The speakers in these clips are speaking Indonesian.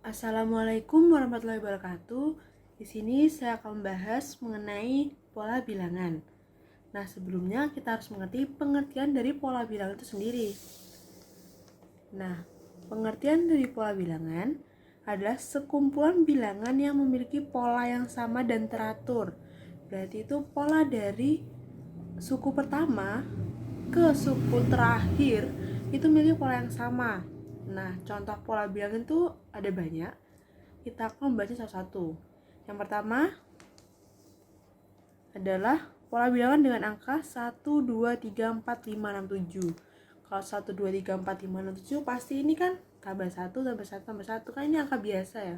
Assalamualaikum warahmatullahi wabarakatuh. Di sini saya akan membahas mengenai pola bilangan. Nah, sebelumnya kita harus mengerti pengertian dari pola bilangan itu sendiri. Nah, pengertian dari pola bilangan adalah sekumpulan bilangan yang memiliki pola yang sama dan teratur. Berarti itu pola dari suku pertama ke suku terakhir itu memiliki pola yang sama. Nah, contoh pola bilangan itu ada banyak. Kita akan membahasnya satu-satu. Yang pertama adalah pola bilangan dengan angka 1, 2, 3, 4, 5, 6, 7. Kalau 1, 2, 3, 4, 5, 6, 7 pasti ini kan tambah 1, tambah 1, tambah 1. Kan ini angka biasa ya.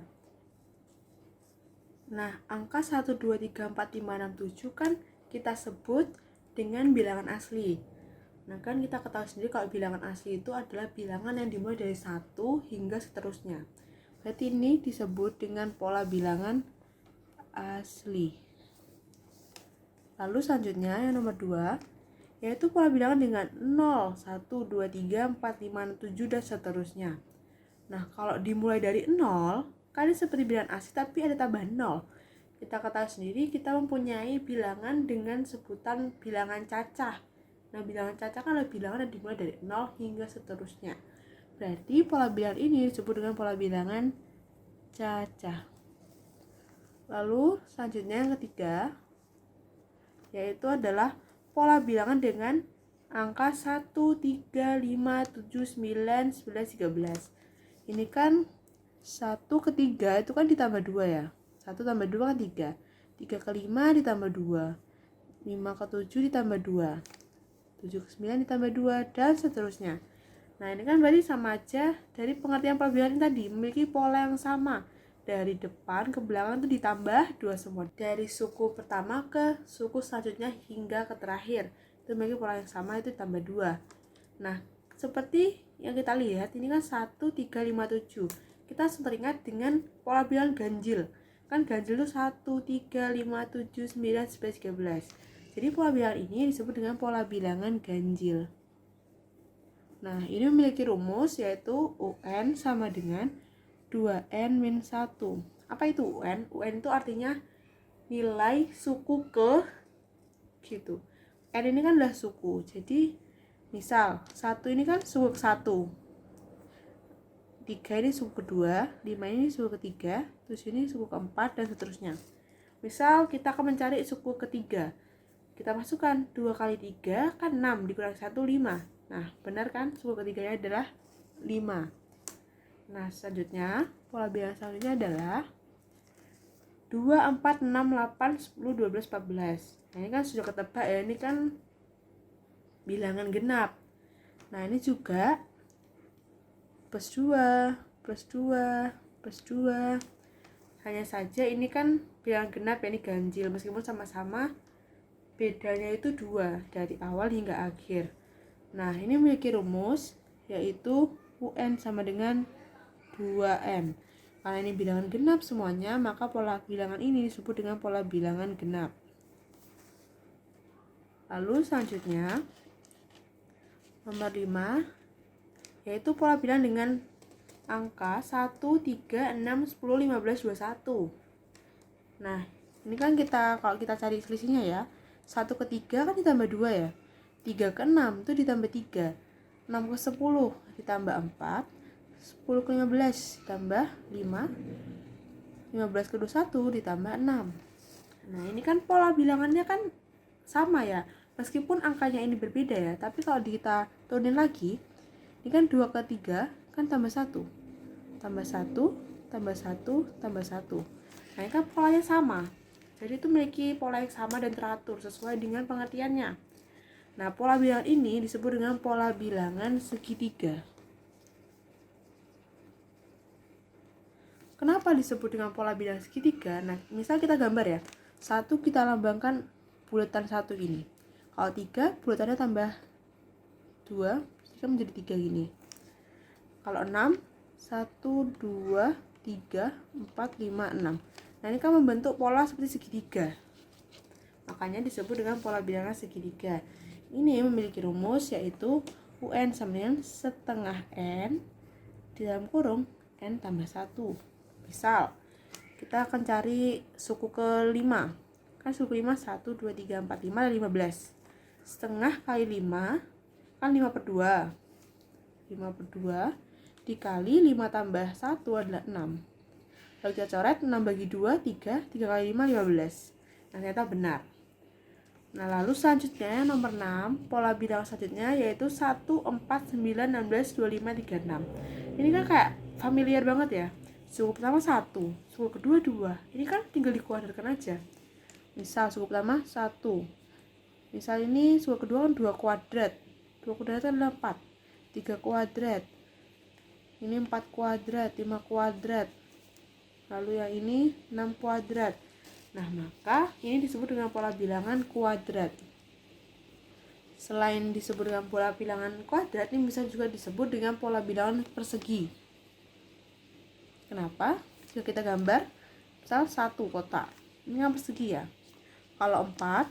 Nah, angka 1, 2, 3, 4, 5, 6, 7 kan kita sebut dengan bilangan asli. Nah, kan kita ketahui sendiri kalau bilangan asli itu adalah bilangan yang dimulai dari 1 hingga seterusnya. Berarti ini disebut dengan pola bilangan asli. Lalu selanjutnya yang nomor 2 yaitu pola bilangan dengan 0, 1, 2, 3, 4, 5, 6, 7 dan seterusnya. Nah, kalau dimulai dari 0 kan ini seperti bilangan asli tapi ada tambahan 0. Kita ketahui sendiri kita mempunyai bilangan dengan sebutan bilangan cacah. Nah, bilangan cacah kan adalah bilangan yang dimulai dari 0 hingga seterusnya. Berarti pola bilangan ini disebut dengan pola bilangan cacah. Lalu selanjutnya yang ketiga yaitu adalah pola bilangan dengan angka 1, 3, 5, 7, 9, 11, 13. Ini kan 1 ke 3 itu kan ditambah 2 ya. 1 tambah 2 kan 3. 3 ke 5 ditambah 2. 5 ke 7 ditambah 2. 7 ke 9 ditambah 2 dan seterusnya. Nah, ini kan berarti sama aja dari pengertian pola bilangan tadi, memiliki pola yang sama. Dari depan ke belakang itu ditambah 2 semua. Dari suku pertama ke suku selanjutnya hingga ke terakhir itu memiliki pola yang sama, itu ditambah 2. Nah, seperti yang kita lihat ini kan 1, 3, 5, 7. Kita teringat dengan pola bilangan ganjil. Kan ganjil itu 1, 3, 5, 7, 9, 11, 13. Jadi pola bilangan ini disebut dengan pola bilangan ganjil. Nah, ini memiliki rumus yaitu UN sama dengan 2N min 1. Apa itu UN? UN itu artinya nilai suku ke gitu. N ini kan adalah suku. Jadi misal 1 ini kan suku ke 1. 3 ini suku kedua, 5 ini suku ketiga, terus ini suku keempat dan seterusnya. Misal kita akan mencari suku ketiga. Kita masukkan 2 kali 3 kan 6 dikurangi 1 5. Nah, benar kan? Suku ketiganya adalah 5. Nah, selanjutnya pola bilangan selanjutnya adalah 2, 4, 6, 8, 10, 12, 14. Nah, ini kan sudah ketebak ya, ini kan bilangan genap. Nah, ini juga plus 2, plus 2, plus 2. Hanya saja ini kan bilangan genap ya, ini ganjil. Meskipun sama-sama bedanya itu 2 dari awal hingga akhir. Nah, ini memiliki rumus yaitu UN sama dengan 2M. Karena ini bilangan genap semuanya, maka pola bilangan ini disebut dengan pola bilangan genap. Lalu selanjutnya nomor 5 yaitu pola bilangan dengan angka 1, 3, 6, 10, 15, 21. Nah, ini kan kalau kita cari selisihnya ya, 1 ke 3 kan ditambah 2 ya. 3 ke 6 itu ditambah 3. 6 ke 10 ditambah 4. 10 ke 15 ditambah 5. 15 ke 21 ditambah 6. Nah, ini kan pola bilangannya kan sama ya. Meskipun angkanya ini berbeda ya, tapi kalau kita turunin lagi, ini kan 2 ke 3 kan tambah 1. Tambah 1, tambah 1, tambah 1. Nah, ini kan polanya sama. Jadi itu memiliki pola yang sama dan teratur sesuai dengan pengertiannya. Nah, pola bilangan ini disebut dengan pola bilangan segitiga. Kenapa disebut dengan pola bilangan segitiga? Nah, misal kita gambar ya. 1 kita lambangkan bulatan 1 gini. Kalau 3 bulatannya tambah 2, jadi menjadi 3 gini. Kalau 6, 1, 2, 3, 4, 5, 6. Nah, ini kan membentuk pola seperti segitiga. Makanya disebut dengan pola bilangan segitiga. Ini memiliki rumus yaitu UN sama dengan setengah N di dalam kurung N tambah 1. Misal kita akan cari suku ke-5. Kan suku 5 1 2 3 4 5 dan 15. Setengah kali 5 kan 5 per 2. 5 per 2 dikali 5 tambah 1 adalah 6. Lalu kita coret 6 bagi 2 3, 3 kali 5 15. Nah, ternyata benar. Nah, lalu selanjutnya yang nomor 6, pola bilangan selanjutnya yaitu 1 4 9 16 25 36. Ini kan kayak familiar banget ya. Suku pertama 1, suku kedua 2. Ini kan tinggal dikuadratkan aja. Misal suku pertama 1. Misal ini suku kedua kan 2 kuadrat. 2 kuadrat adalah 4. 3 kuadrat. Ini 4 kuadrat, 5 kuadrat. Lalu yang ini 6 kuadrat. Nah, maka ini disebut dengan pola bilangan kuadrat. Selain disebut dengan pola bilangan kuadrat, ini bisa juga disebut dengan pola bilangan persegi. Kenapa? Jika kita gambar, misal 1 kotak. Ini kan persegi ya. Kalau 4,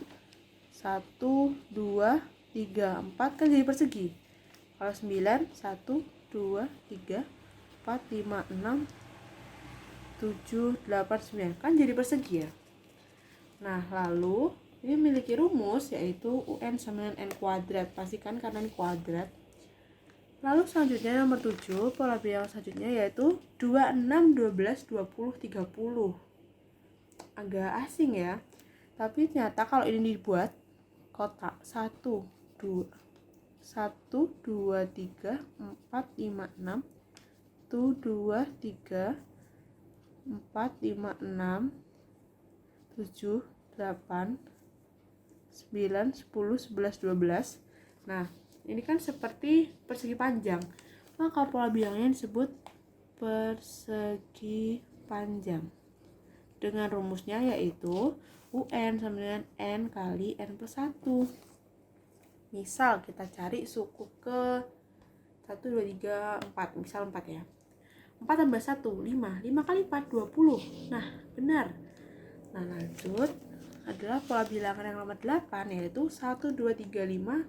1, 2, 3, 4 kan jadi persegi. Kalau 9, 1, 2, 3, 4, 5, 6, 7, 8, 9 kan jadi persegi ya. Nah, lalu ini memiliki rumus yaitu UN sama dengan N kuadrat. Pastikan karena ini kuadrat. Lalu selanjutnya nomor 7, pola bilangan selanjutnya yaitu 26, 12, 20, 30. Agak asing ya. Tapi ternyata kalau ini dibuat kotak 1, 2, 1, 2, 3, 4, 5, 6, 1, 2, 3, 4, 5, 6, 7, 8, 9, 10, 11, 12. Nah, ini kan seperti persegi panjang. Maka pola bilangnya disebut persegi panjang. Dengan rumusnya yaitu UN sama dengan N kali N plus 1. Misal kita cari suku ke 1, 2, 3, 4. Misal 4 ya. 4 tambah 1, 5. 5 kali 4, 20. Nah, benar. Nah, lanjut adalah pola bilangan yang nomor 8 yaitu 1, 2, 3, 5,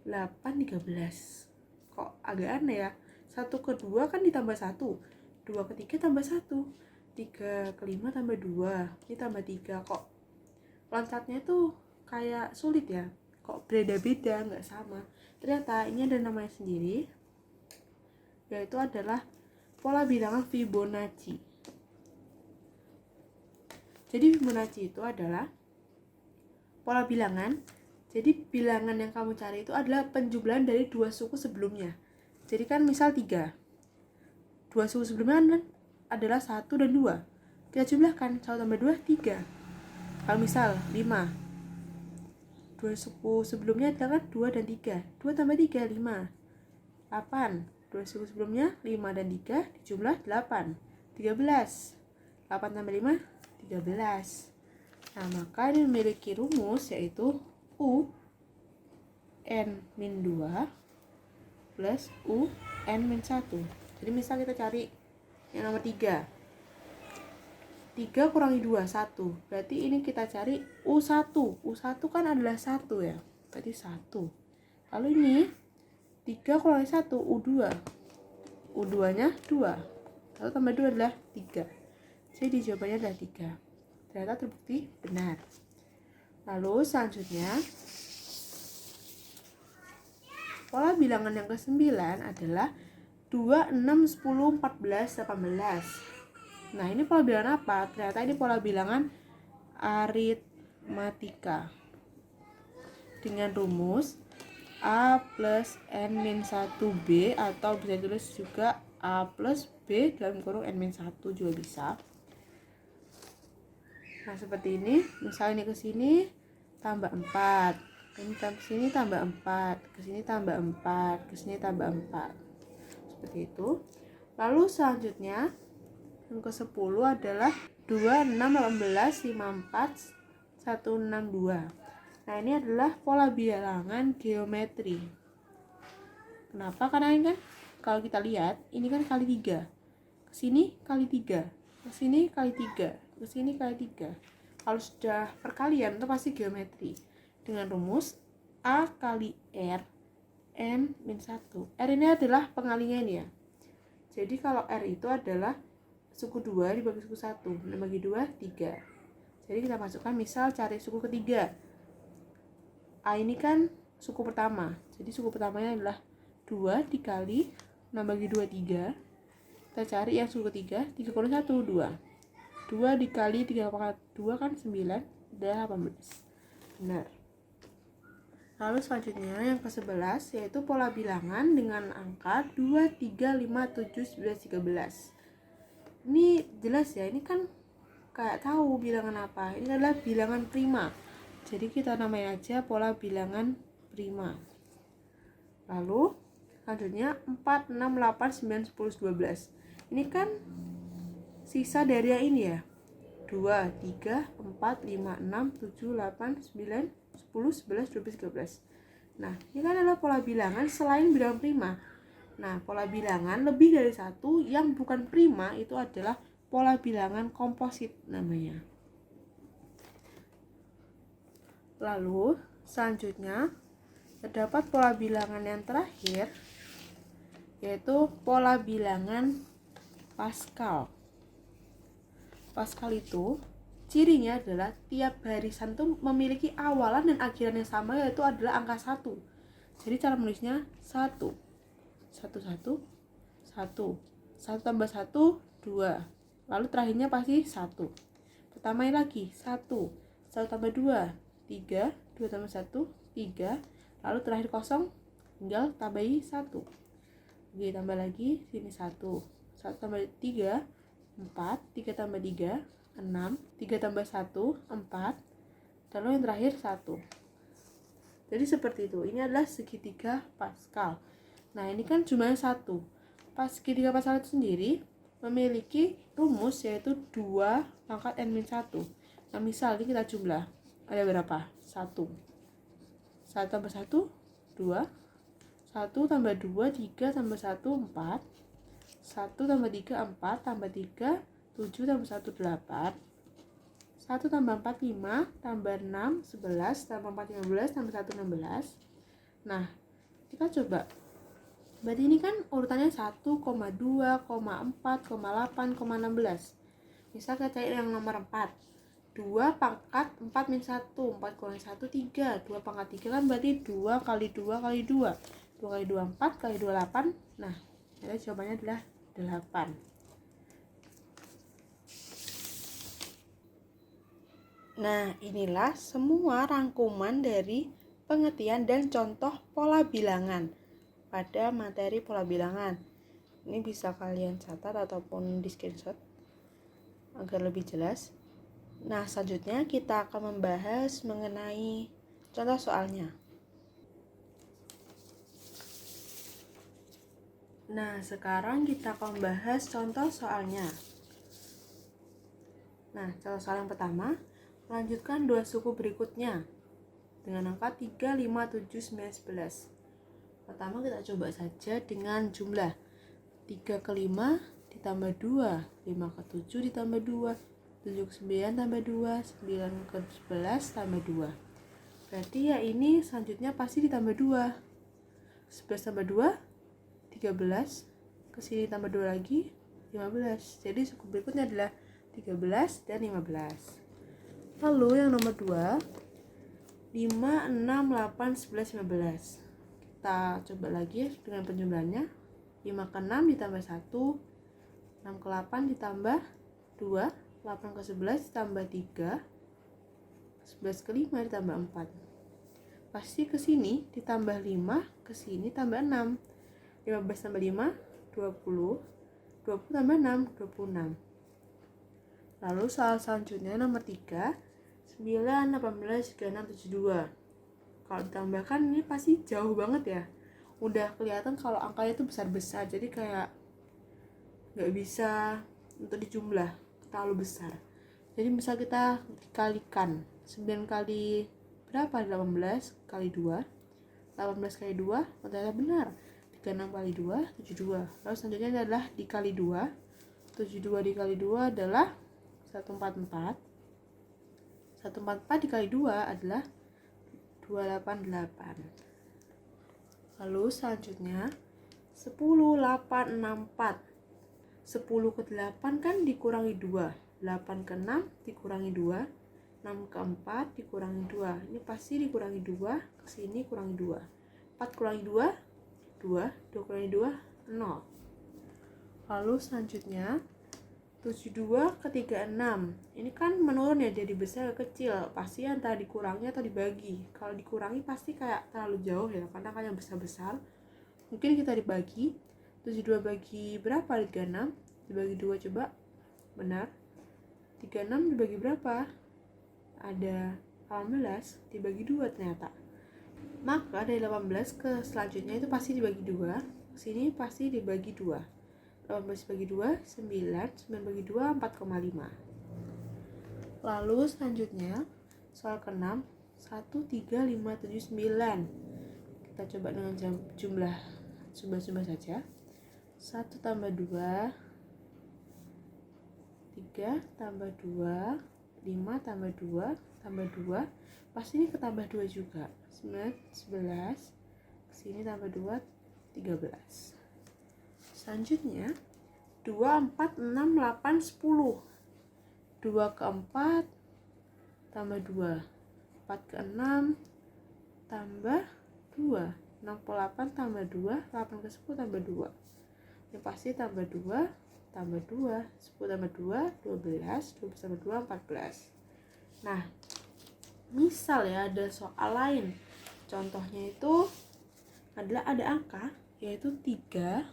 8, 13. Kok agak aneh ya. 1 ke 2 kan ditambah 1. 2 ke 3 tambah 1. 3 ke 5 tambah 2. Ini tambah 3. Kok loncatnya tuh kayak sulit ya. Kok beda-beda, nggak sama. Ternyata ini ada namanya sendiri. Yaitu adalah pola bilangan Fibonacci. Jadi Fibonacci itu adalah pola bilangan. Jadi bilangan yang kamu cari itu adalah penjumlahan dari dua suku sebelumnya. Jadi kan misal 3. Dua suku sebelumnya adalah 1 dan 2. Kita jumlahkan 1 tambah 2, 3. Kalau misal 5. Dua suku sebelumnya adalah 2 dan 3. 2 tambah 3, 5. 8. Dua suku sebelumnya 5 dan 3 dijumlah 8. 13. 8 tambah 5, 13. Nah, maka ini memiliki rumus yaitu U N-2 plus U N-1. Jadi misal kita cari yang nomor 3. 3 kurangi 2, 1. Berarti ini kita cari U1. U1 kan adalah 1 ya. Berarti 1. Lalu ini 3 kurangi 1, U2. U2-nya 2. Lalu tambah 2 adalah 3. Jadi jawabannya adalah 3. Ternyata terbukti benar. Lalu selanjutnya pola bilangan yang ke-9 adalah 2, 6, 10, 14, 18. Nah, ini pola bilangan apa? Ternyata ini pola bilangan aritmatika. Dengan rumus A plus N-1B atau bisa ditulis juga A plus B dalam kurung N-1 juga bisa. Nah, seperti ini. Misalnya ini ke sini tambah 4. Ini ke sini tambah 4, ke sini tambah 4, ke sini tambah 4. Seperti itu. Lalu selanjutnya yang ke-10 adalah 2, 6, 18, 54, 162. Nah, ini adalah pola bilangan geometri. Kenapa? Karena ini kan kalau kita lihat, ini kan kali 3. Ke sini kali 3. Ke sini kali 3. Ke sini kali 3. Kalau sudah perkalian itu pasti geometri. Dengan rumus A kali R N-1. R ini adalah pengalinya ini ya. Jadi kalau R itu adalah suku 2 dibagi suku 1, 6 bagi 2, 3. Jadi kita masukkan misal cari suku ketiga. A ini kan suku pertama, jadi suku pertamanya adalah 2 dikali 6 bagi 2, 3. Kita cari yang suku ketiga, 3 kurang 1, 2. 2 dikali 3 pangkat 2 kan 9, udah 18. Benar. Lalu selanjutnya yang ke-11 yaitu pola bilangan dengan angka 2, 3, 5, 7, 11, 13. Ini jelas ya, ini kan kayak tahu bilangan apa. Ini adalah bilangan prima. Jadi kita namain aja pola bilangan prima. Lalu selanjutnya 4, 6, 8, 9, 10, 12. Ini kan sisa dari yang ini ya. 2, 3, 4, 5, 6, 7, 8, 9, 10, 11, 12, 13. Nah, ini kan adalah pola bilangan selain bilangan prima. Nah, pola bilangan lebih dari satu yang bukan prima itu adalah pola bilangan komposit namanya. Lalu, selanjutnya terdapat pola bilangan yang terakhir yaitu pola bilangan Pascal. Pascal itu cirinya adalah tiap barisan tuh memiliki awalan dan akhiran yang sama, yaitu adalah angka 1. Jadi cara menulisnya 1 1 1 1 1 tambah 1 2. Lalu terakhirnya pasti 1. Pertamanya lagi 1 1 tambah 2 3 2 tambah 1 3. Lalu terakhir kosong, tinggal tambahi 1. Oke, tambah lagi sini 1 1 tambah 3 4, 3 tambah 3, 6, 3 tambah 1, 4, lalu yang terakhir 1. Jadi seperti itu. Ini adalah segitiga Pascal. Nah, ini kan jumlahnya 1. Segitiga Pascal itu sendiri memiliki rumus yaitu 2 pangkat n-1. Nah, misalnya kita jumlah. Ada berapa? 1. 1 tambah 1, 2. 1 tambah 2, 3 tambah 1, 4. 1 tambah 3, 4 tambah 3, 7 tambah 1, 8. 1 tambah 4, 5 tambah 6, 11 tambah 4, 15 tambah 1, 16. Nah, kita coba. Berarti ini kan urutannya 1, 2, 4, 8, 16. Misal kita cari yang nomor 4. 2 pangkat 4 min 1, 4 kurang 1, 3. 2 pangkat 3 kan berarti 2 kali 2 kali 2. 2 kali 2, 4 kali 2, 8. Nah, jadi jawabannya adalah 8. Nah, inilah semua rangkuman dari pengertian dan contoh pola bilangan pada materi pola bilangan. Ini bisa kalian catat ataupun di screenshot agar lebih jelas. Nah, selanjutnya kita akan membahas mengenai contoh soalnya. Nah, sekarang kita akan membahas contoh soalnya. Nah, contoh soal yang pertama, melanjutkan dua suku berikutnya dengan angka 3, 5, 7, 9, 11. Pertama kita coba saja dengan jumlah 3 ke 5 ditambah 2, 5 ke 7 ditambah 2, 7 ke 9 tambah 2, 9 ke 11 tambah 2. Berarti ya ini selanjutnya pasti ditambah 2. 11 tambah 2, 13, kesini tambah 2 lagi 15. Jadi suku berikutnya adalah 13 dan 15. Lalu yang nomor 2, 5, 6, 8, 11, 15. Kita coba lagi dengan penjumlahannya. 5 ke 6 ditambah 1, 6 ke 8 ditambah 2, 8 ke 11 ditambah 3, 11 ke 5 ditambah 4. Pasti ke sini ditambah 5, ke sini tambah 6. 15 tambah 5, 20. 20 tambah 6, 26. Lalu soal selanjutnya nomor 3, 9, 18, 36, 72. Kalau ditambahkan ini pasti jauh banget ya. Udah kelihatan kalau angkanya itu besar-besar. Jadi kayak gak bisa untuk dijumlah, terlalu besar. Jadi misal kita dikalikan 9 kali berapa? 18 kali 2. 18 kali 2, ternyata benar. 36 kali 2, 72. Lalu selanjutnya adalah dikali 2. 72 dikali 2 adalah 144. 144 dikali 2 adalah 288. Lalu selanjutnya 10, 8, 6, 4. 10 ke 8 kan dikurangi 2, 8 ke 6 dikurangi 2, 6 ke 4 dikurangi 2, ini pasti dikurangi 2, kesini kurangi 2, 4 kurangi 2, 2, 2 kurangi 2, 0. Lalu selanjutnya 72 ke 36, ini kan menurun ya, dari besar ke kecil, pasti antara dikurangi atau dibagi. Kalau dikurangi pasti kayak terlalu jauh ya, karena kan yang besar-besar. Mungkin kita dibagi, 72 bagi berapa? 36 dibagi 2 coba. Benar. 36 dibagi berapa? Ada 18 dibagi 2 ternyata. Maka dari 18 ke selanjutnya itu pasti dibagi 2. Sini pasti dibagi 2. 18 bagi 2 9, 9 bagi 2 4,5. Lalu selanjutnya soal ke-6 1 3 5 7 9. Kita coba dengan jumlah saja. 1 tambah 2, 3 tambah 2, 5 tambah 2 tambah 2, pasti ini ketambah 2 juga. 9, 11, kesini tambah 2, 13. Selanjutnya 2, 4, 6, 8, 10. 2 ke 4 tambah 2, 4 ke 6 tambah 2, 6 ke 8 tambah 2, 8 ke 10 tambah 2. Yang pasti tambah 2, tambah 2, 10 tambah 2, 12, 12 tambah 2, 14. Nah, misal ya ada soal lain. Contohnya itu adalah ada angka, yaitu 3,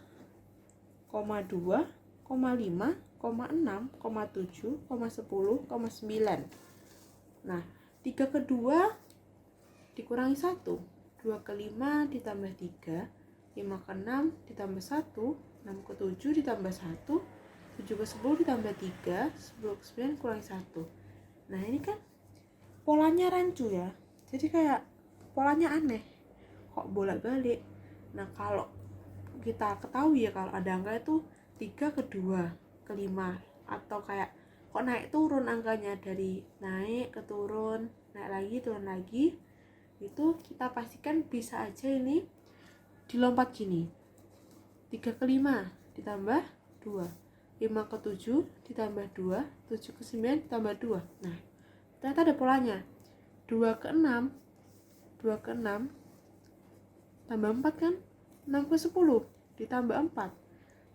2, 5, 6, 7, 10, 9. Nah, 3 ke 2 dikurangi 1, 2 ke 5 ditambah 3, 5 ke 6 ditambah 1, 6 ke 7 ditambah 1, 7 ke 10 ditambah 3, 10 ke 9 kurangi 1. Nah ini kan polanya rancu ya, jadi kayak polanya aneh, kok bolak-balik. Nah kalau kita ketahui ya, kalau ada angka itu 3 ke 2 ke 5, atau kayak kok naik turun angkanya, dari naik ke turun, naik lagi turun lagi, itu kita pastikan bisa aja ini dilompat gini. 3 ke 5 ditambah 2, 5 ke 7 ditambah 2, 7 ke 9 ditambah 2. Nah, ternyata ada polanya. 2 ke 6, 2 ke 6 tambah 4 kan? 6 ke 10 ditambah 4.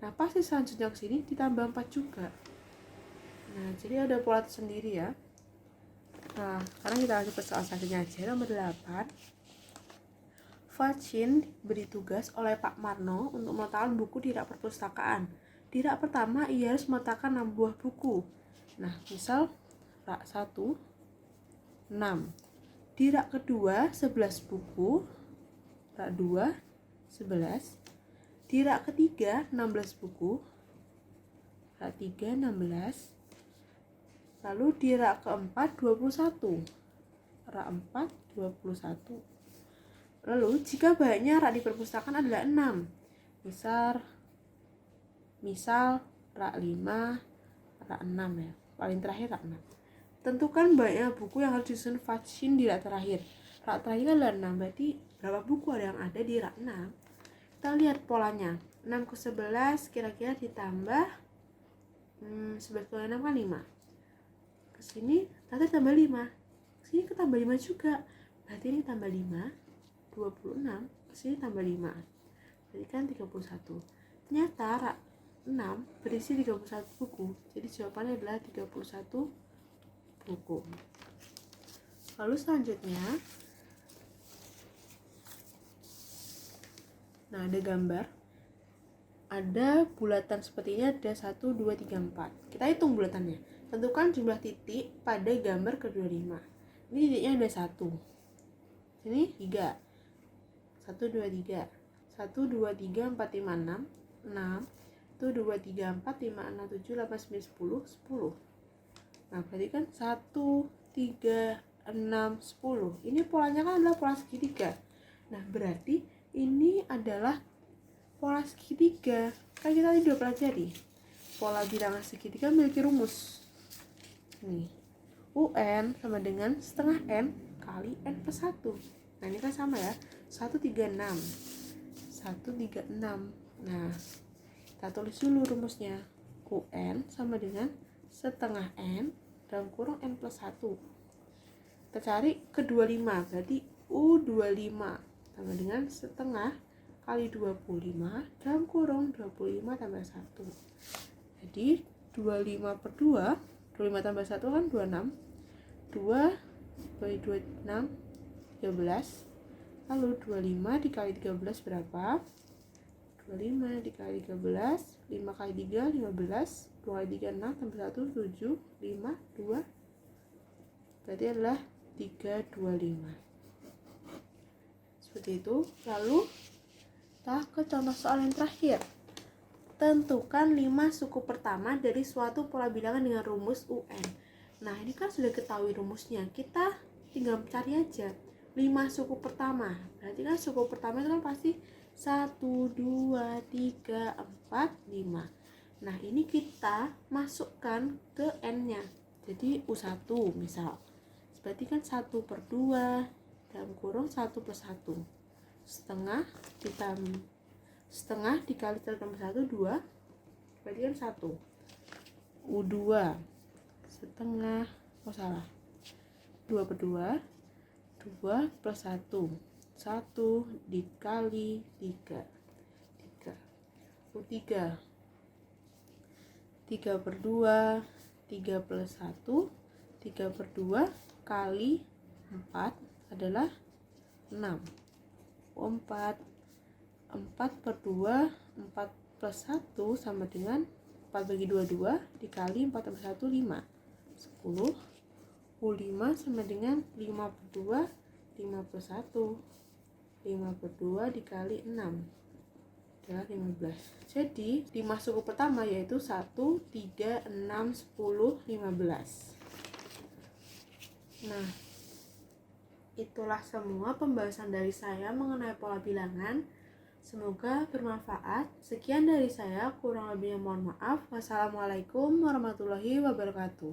Nah, pasti selanjutnya ke sini ditambah 4 juga. Nah, jadi ada pola tersendiri ya. Nah, sekarang kita lanjut ke soal selanjutnya aja, nomor 8. Facin beri tugas oleh Pak Marno untuk meletakkan buku di rak perpustakaan. Di rak pertama ia harus meletakkan 6 buah buku. Nah, misal rak 1 6. Di rak kedua 11 buku. Rak 2 11. Di rak ketiga 16 buku. Rak 3 16. Lalu di rak keempat 21. Rak 4 21. Lalu jika banyaknya rak di perpustakaan adalah 6, misal rak 5, rak 6 ya, paling terakhir rak 6. Tentukan banyaknya buku yang harus disusun Facin di rak terakhir. Rak terakhir adalah 6, berarti berapa buku yang ada di rak 6? Kita lihat polanya. 6 ke 11 kira-kira ditambah 11 ke 6 kan 5. Kesini ternyata tambah 5. Kesini ketambah 5 juga. Berarti ini tambah 5 26, kesini tambah 5, jadi kan 31. Ternyata rak 6 berisi 31 buku, jadi jawabannya adalah 31 buku. Lalu selanjutnya, nah ada gambar, ada bulatan seperti ini, ada 1, 2, 3, 4. Kita hitung bulatannya. Tentukan jumlah titik pada gambar ke-25. Ini titiknya ada 1, ini 3, 1, 2, 3, 1, 2, 3, 4, 5, 6, 6, 1, 2, 3, 4, 5, 6, 7, 8, 9, 10, 10. Nah berarti kan 1, 3, 6, 10. Ini polanya kan adalah pola segitiga. Nah berarti ini adalah pola segitiga. Kan kita tadi udah pelajari, pola bilangan segitiga memiliki rumus. Nih, UN sama dengan setengah N kali N plus 1. Nah ini kan sama ya, 136. Nah kita tulis dulu rumusnya. UN sama dengan setengah N dalam kurung N plus 1. Kita cari ke 25, berarti U25 sama dengan setengah kali 25 dalam kurung 25 tambah 1. Jadi 25 per 2, 25 tambah 1 kan 26. 2 bagi 26, 13. Lalu 25 dikali 13 berapa? 25 dikali 13, 5 kali 3, 15. 2 kali 3, 6, tambah 1, 7, 5, 2. Berarti adalah 325. Seperti itu. Lalu kita ke contoh soal yang terakhir. Tentukan 5 suku pertama dari suatu pola bilangan dengan rumus UN. Nah, ini kan sudah ketahui rumusnya. Kita tinggal cari aja 5 suku pertama. Berarti kan suku pertama itu kan pasti 1, 2, 3, 4, 5. Nah, ini kita masukkan ke N-nya. Jadi U1 misal. Berarti kan 1 per 2 dalam kurung 1 plus 1. Setengah dikali 1 tambah 1, 2. Berarti kan 1. U2 setengah, 2 per 2, 2 plus 1. 1 dikali 3. U3 3 per 2, 3 plus 1. 3 per 2 kali 4 adalah 6. U4 4 per 2, 4 plus 1 sama dengan 4 bagi 2, 2 dikali 4 tambah 1, 5. 10. U5 sama dengan 5 per 2, 5 plus 1. 5 per 2 dikali 6 adalah 15. Jadi 5 suku pertama yaitu 1, 3, 6, 10, 15. Nah, itulah semua pembahasan dari saya mengenai pola bilangan. Semoga bermanfaat. Sekian dari saya, kurang lebihnya mohon maaf. Wassalamualaikum warahmatullahi wabarakatuh.